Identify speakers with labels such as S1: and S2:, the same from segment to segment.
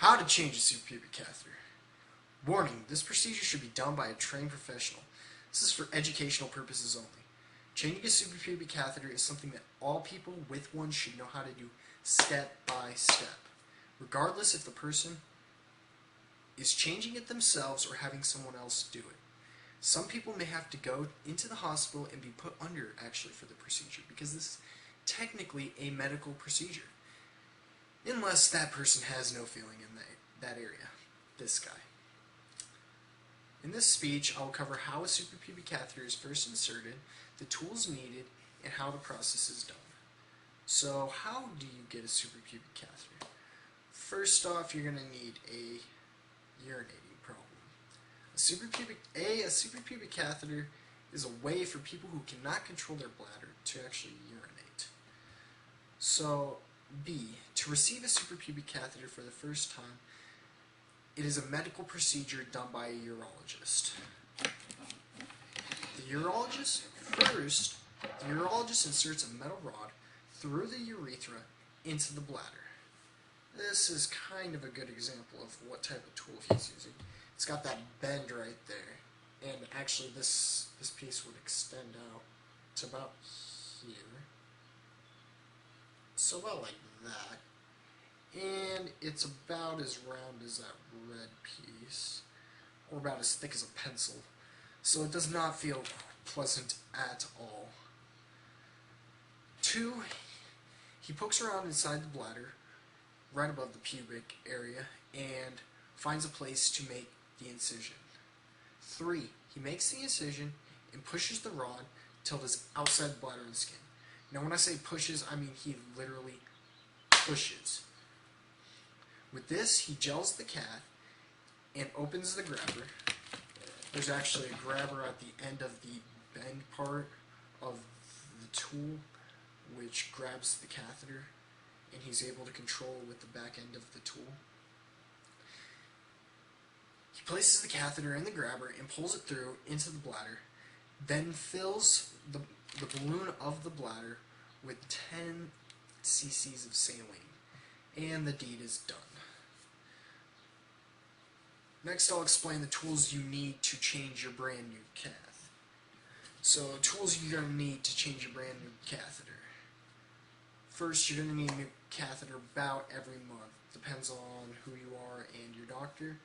S1: How to change a superpubic catheter. Warning, this procedure should be done by a trained professional. This is for educational purposes only. Changing a superpubic catheter is something that all people with one should know how to do step by step, regardless if the person is changing it themselves or having someone else do it. Some people may have to go into the hospital and be put under actually for the procedure because this is technically a medical procedure. Unless that person has no feeling in that area. This guy. In this speech, I will cover how a superpubic catheter is first inserted, the tools needed, and how the process is done. So, how do you get a superpubic catheter? First off, you're going to need a urinating problem. A superpubic catheter is a way for people who cannot control their bladder to actually urinate. So, B. To receive a superpubic catheter for the first time, it is a medical procedure done by a urologist. The urologist inserts a metal rod through the urethra into the bladder. This is kind of a good example of what type of tool he's using. It's got that bend right there, and actually this piece would extend out to about here. So about like that. And it's about as round as that red piece, or about as thick as a pencil. So it does not feel pleasant at all. 2, he pokes around inside the bladder, right above the pubic area, and finds a place to make the incision. 3, he makes the incision and pushes the rod till it is outside the bladder and skin. Now when I say pushes, I mean he literally pushes. With this, he gels the cath and opens the grabber. There's actually a grabber at the end of the bend part of the tool, which grabs the catheter, and he's able to control with the back end of the tool. He places the catheter in the grabber and pulls it through into the bladder, then fills the balloon of the bladder with 10 cc's of saline, and the deed is done. Next, I'll explain the tools you need to change your brand new cath. So, tools you're going to need to change your brand new catheter. First, you're going to need a new catheter about every month. Depends on who you are and your doctor.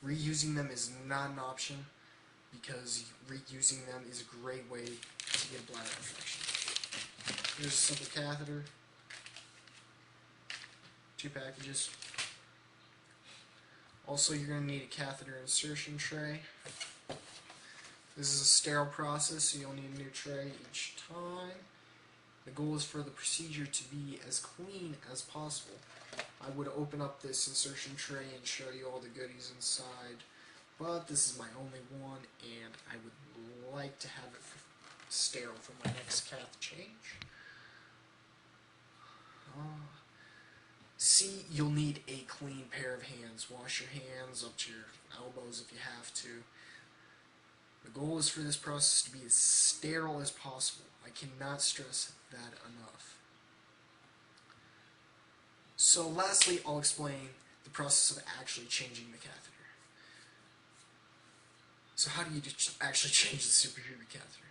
S1: Reusing them is not an option because reusing them is a great way to get a bladder infection. Here's a simple catheter. 2 packages. Also, you're going to need a catheter insertion tray. This is a sterile process, so you'll need a new tray each time. The goal is for the procedure to be as clean as possible. I would open up this insertion tray and show you all the goodies inside, but this is my only one, and I would like to have it sterile for my next cath change. C, you'll need a clean pair of hands. Wash your hands up to your elbows if you have to. The goal is for this process to be as sterile as possible. I cannot stress that enough. So lastly, I'll explain the process of actually changing the catheter. So how do you actually change the superpubic catheter?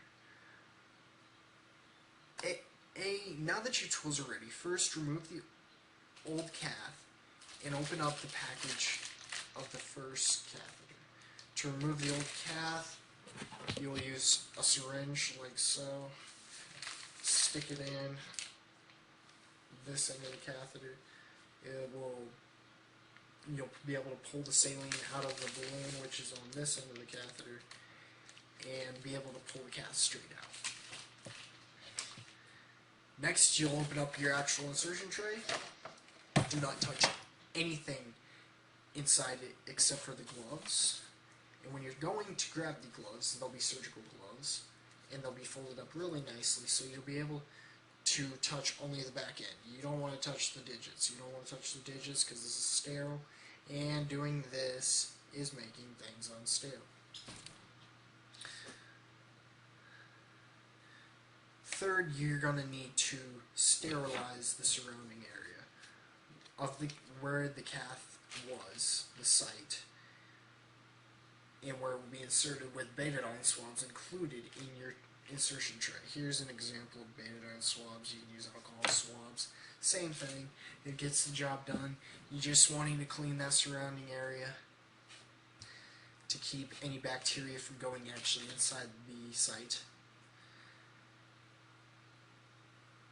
S1: Now that your tools are ready, first remove the old cath and open up the package of the first catheter. To remove the old cath, you will use a syringe like so. Stick it in this end of the catheter. You'll be able to pull the saline out of the balloon, which is on this end of the catheter, and be able to pull the cath straight out. Next, you'll open up your actual insertion tray. Do not touch anything inside it except for the gloves. And when you're going to grab the gloves, they'll be surgical gloves, and they'll be folded up really nicely, so you'll be able to touch only the back end. You don't want to touch the digits. You don't want to touch the digits because this is sterile, and doing this is making things unsterile. Third, you're going to need to sterilize the surrounding area of where the cath was, the site, and where it will be inserted with betadine swabs included in your insertion tray. Here's an example of betadine swabs. You can use alcohol swabs. Same thing. It gets the job done. You're just wanting to clean that surrounding area to keep any bacteria from going actually inside the site.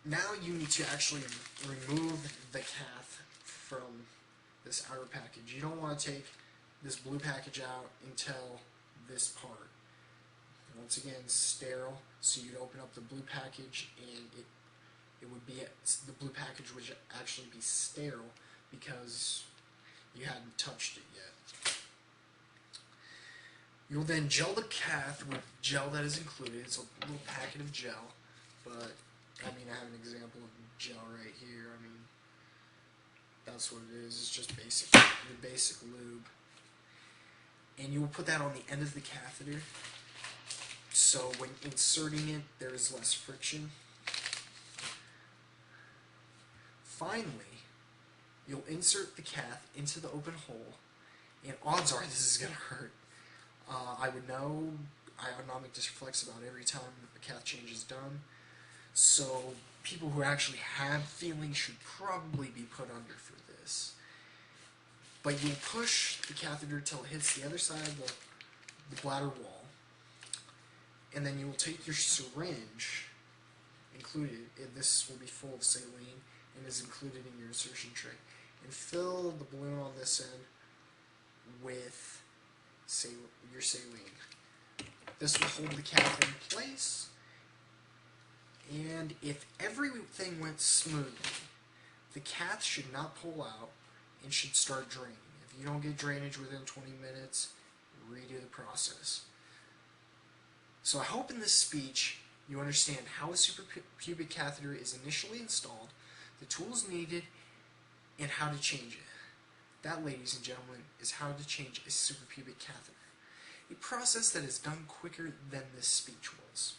S1: Now you need to actually remove the cath from this outer package. You don't want to take this blue package out until this part. Once again, sterile, so you'd open up the blue package and it would be, the blue package would actually be sterile because you hadn't touched it yet. You'll then gel the cath with gel that is included. It's a little packet of gel, but I mean, I have an example of gel right here. I mean, that's what it is. It's just basic, the basic lube. And you will put that on the end of the catheter, so when inserting it, there is less friction. Finally, you'll insert the cath into the open hole, and odds are this is going to hurt. I would know ionomic dysreflex about every time a cath change is done, so people who actually have feelings should probably be put under for this. But you'll push the catheter till it hits the other side of the bladder wall, and then you will take your syringe included, and this will be full of saline and is included in your insertion tray, and fill the balloon on this end with your saline. This will hold the cath in place, and if everything went smoothly, the cath should not pull out and should start draining. If you don't get drainage within 20 minutes, redo the process. So I hope in this speech you understand how a superpubic catheter is initially installed, the tools needed, and how to change it. That, ladies and gentlemen, is how to change a superpubic catheter. A process that is done quicker than this speech was.